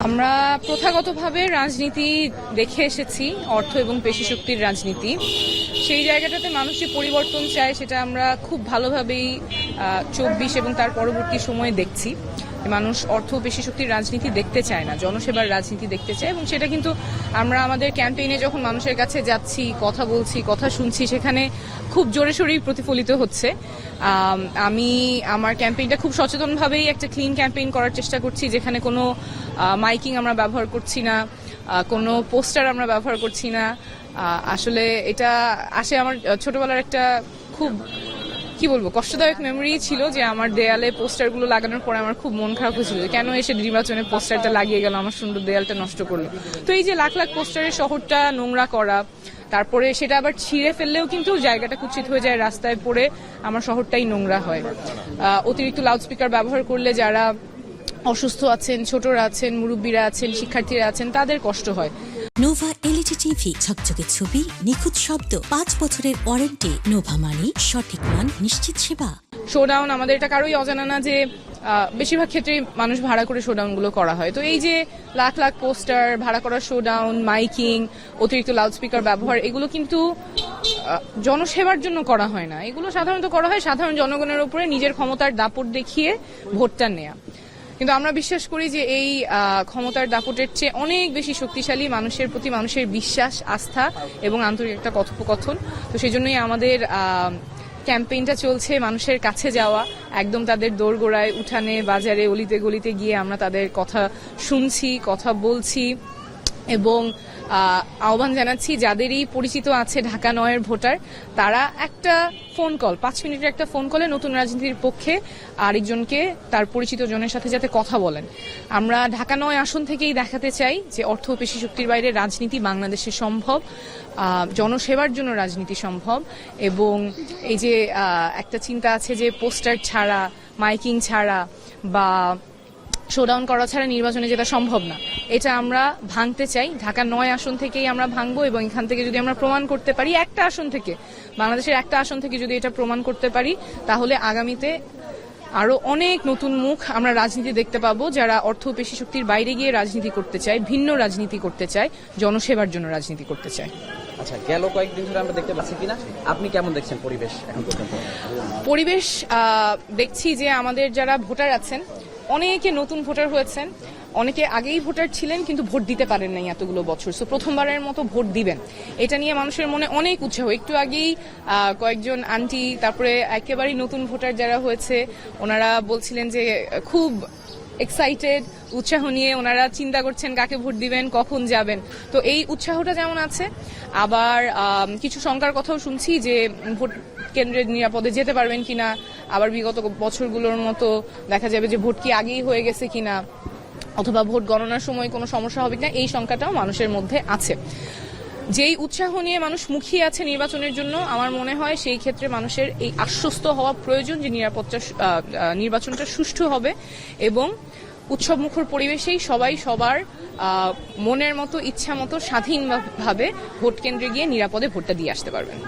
আমরা প্রথাগতভাবে রাজনীতি দেখে এসেছি, অর্থ এবং পেশিশক্তির রাজনীতি। সেই জায়গাটাতে মানুষ যে পরিবর্তন চায় সেটা আমরা খুব ভালোভাবেই 24 এবং তার পরবর্তী সময়ে দেখছি। মানুষ অর্থ ও পেশিশক্তির রাজনীতি দেখতে চায় না, জনসেবার রাজনীতি দেখতে চায়, এবং সেটা কিন্তু আমরা আমাদের ক্যাম্পেইনে যখন মানুষের কাছে যাচ্ছি, কথা বলছি, কথা শুনছি, সেখানে খুব জোরে সোরেই প্রতিফলিত হচ্ছে। আমি আমার ক্যাম্পেইনটা খুব সচেতনভাবেই একটা ক্লিন ক্যাম্পেইন করার চেষ্টা করছি, যেখানে কোনো মাইকিং আমরা ব্যবহার করছি না, কোনো পোস্টার আমরা ব্যবহার করছি না। আসলে এটা আসে আমার ছোটবেলার একটা খুব কষ্টদায়ক মেমোরি ছিল, যে আমার দেয়ালে পোস্টারগুলো লাগানোর পরে আমার খুব মন খারাপ হয়েছিল যে কেন এসে নির্বাচনে পোস্টারটা লাগিয়ে গেল, আমার সুন্দর দেয়ালটা নষ্ট করলো। তো এই যে লাখ লাখ পোস্টারের শহরটা নোংরা করা, তারপরে সেটা আবার ছিঁড়ে ফেললেও কিন্তু জায়গাটা কুৎসিত হয়ে যায়, রাস্তায় পড়ে আমার শহরটাই নোংরা হয়। অতিরিক্ত লাউডস্পিকার ব্যবহার করলে যারা অসুস্থ আছেন, ছোটরা আছেন, মুরব্বীরা আছেন, শিক্ষার্থীরা আছেন, তাদের কষ্ট হয়। নোভা এলইডি টিভি, ঝকঝকে ছবি, নিখুঁত শব্দ, 5 বছরের ওয়ারেন্টি। নোভা মানি, সঠিক মান, নিশ্চিত সেবা। শোডাউন আমাদের এটা কারোই অজানা না যে বেশিরভাগ ক্ষেত্রে মানুষ ভাড়া করে শোডাউনগুলো করা হয়। তো এই যে লাখ লাখ পোস্টার, ভাড়া করা শোডাউন, মাইকিং, অতিরিক্ত লাউডস্পিকার ব্যবহার, এগুলো কিন্তু জনসেবার জন্য করা হয় না। এগুলো সাধারণত করা হয় সাধারণ জনগণের উপরে নিজের ক্ষমতার দাপট দেখিয়ে ভোটটা নেয়া। কিন্তু আমরা বিশ্বাস করি যে এই ক্ষমতার দাপটের চেয়ে অনেক বেশি শক্তিশালী মানুষের প্রতি মানুষের বিশ্বাস, আস্থা এবং আন্তরিক একটা কথোপকথন। তো সেই জন্যই আমাদের ক্যাম্পেইনটা চলছে, মানুষের কাছে যাওয়া, একদম তাদের দোরগোড়ায়, উঠানে, বাজারে, অলিতে গলিতে গিয়ে আমরা তাদের কথা শুনছি, কথা বলছি এবং আহ্বান জানাচ্ছি যাদেরই পরিচিত আছে ঢাকা 9-এর ভোটার, তারা একটা ফোন কল, 5 মিনিটের একটা ফোন কলে নতুন রাজনীতির পক্ষে আরেকজনকে তার পরিচিত জনের সাথে যাতে কথা বলেন। আমরা ঢাকা 9 আসন থেকেই দেখাতে চাই যে অর্থ ও পেশি শক্তির বাইরে রাজনীতি বাংলাদেশে সম্ভব, জনসেবার জন্য রাজনীতি সম্ভব। এবং এই যে একটা চিন্তা আছে যে পোস্টার ছাড়া, মাইকিং ছাড়া বা শোডাউন করা ছাড়া নির্বাচনে যেটা সম্ভব না, এটা আমরা ভাঙতে চাই। ঢাকা 9 আসন থেকেই আমরা ভাঙবো, এবং এখান থেকে যদি আমরা প্রমাণ করতে পারি, একটা আসন থেকে, বাংলাদেশের একটা আসন থেকে যদি এটা প্রমাণ করতে পারি, তাহলে আগামীতে আরো অনেক নতুন মুখ আমরা রাজনীতি দেখতে পাবো, যারা অর্থ ও পেশি শক্তির বাইরে গিয়ে রাজনীতি করতে চায়, ভিন্ন রাজনীতি করতে চায়, জনসেবার জন্য রাজনীতি করতে চায়। আচ্ছা, গেল কয়েকদিন ধরে আমরা দেখতে পাচ্ছি কিনা, আপনি কেমন দেখছেন পরিবেশ এখন পর্যন্ত? পরিবেশ দেখছি যে আমাদের যারা ভোটার আছেন, অনেকে নতুন ভোটার হয়েছেন, অনেকে আগেই ভোটার ছিলেন কিন্তু ভোট দিতে পারেন নাই এতগুলো বছর, সো প্রথমবারের মতো ভোট দিবেন, এটা নিয়ে মানুষের মনে অনেক উৎসাহ। একটু আগেই কয়েকজন আন্টি, তারপরে একেবারেই নতুন ভোটার যারা হয়েছে, ওনারা বলছিলেন যে খুব এক্সাইটেড, উৎসাহ নিয়ে ওনারা চিন্তা করছেন কাকে ভোট দিবেন, কখন যাবেন। তো এই উৎসাহটা যেমন আছে, আবার কিছু শঙ্কার কথাও শুনছি যে ভোট কেন্দ্রে নিরাপদে যেতে পারবেন কিনা, আবার বিগত বছরগুলোর মতো দেখা যাবে যে ভোট কি আগেই হয়ে গেছে কিনা, অথবা ভোট গণনার সময় কোনো সমস্যা হবে কিনা, এই শঙ্কাটাও মানুষের মধ্যে আছে। যেই উৎসাহ নিয়ে মানুষ মুখিয়ে আছে নির্বাচনের জন্য, আমার মনে হয় সেই ক্ষেত্রে মানুষের এই আশ্বস্ত হওয়া প্রয়োজন যে নির্বাচনটা সুষ্ঠু হবে এবং উৎসবমুখর পরিবেশেই সবাই সবার মনের মতো, ইচ্ছা মতো, স্বাধীনভাবে ভোট কেন্দ্রে গিয়ে নিরাপদে ভোটটা দিয়ে আসতে পারবেন।